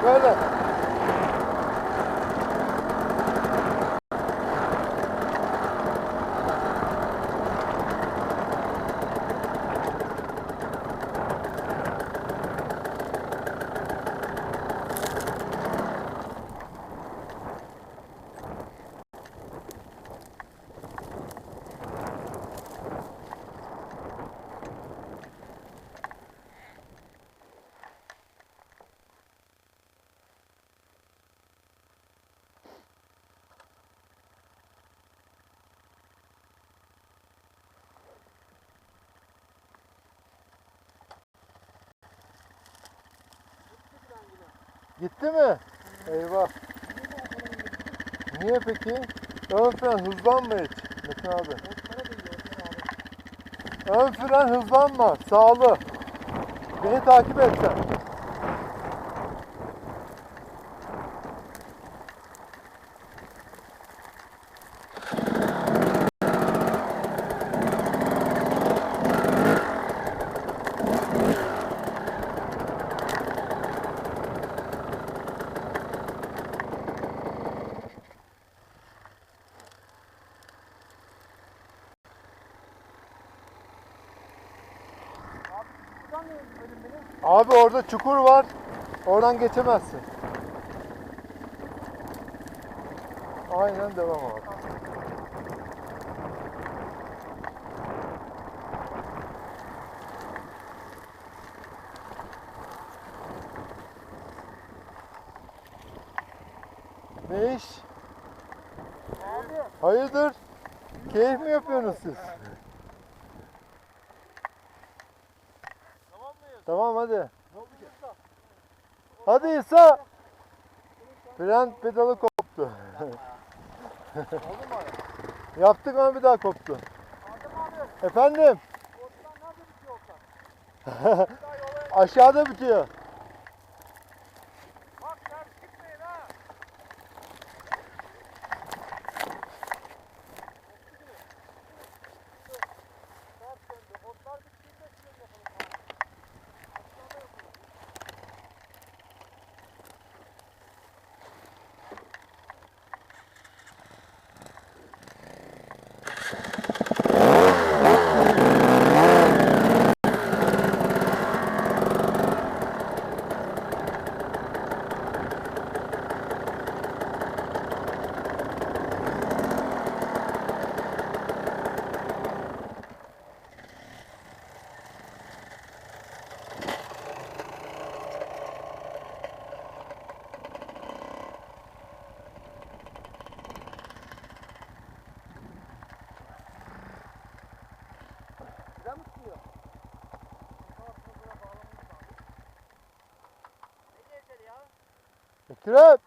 Böyle. Gitti mi? Eyvah. Niye peki? Ön fren hızlanma hiç Metin abi. Ön fren hızlanma. Sağlı. Beni takip et sen. Abi orada çukur var. Oradan geçemezsin. Aynen devam abi. Ne iş? Abi. Hayırdır? Keyif mi yapıyorsunuz siz? Tamam mıyız? Tamam hadi. Ne oldu ki? Hadi İsa. Fren pedalı koptu. Oldu mu abi? Yaptık ama bir daha koptu. Adem abi. Efendim? Ortadan nerede bitiyor orta? Bir daha yola. Aşağıda bitiyor. Bak ters gitmeyin ha. Ters döndü. Otlar bittiğinde şöyle yapalım abi. Aşağıda yapalım. Güzel mi tutuyor? Ne gelecek ya? Ekrem.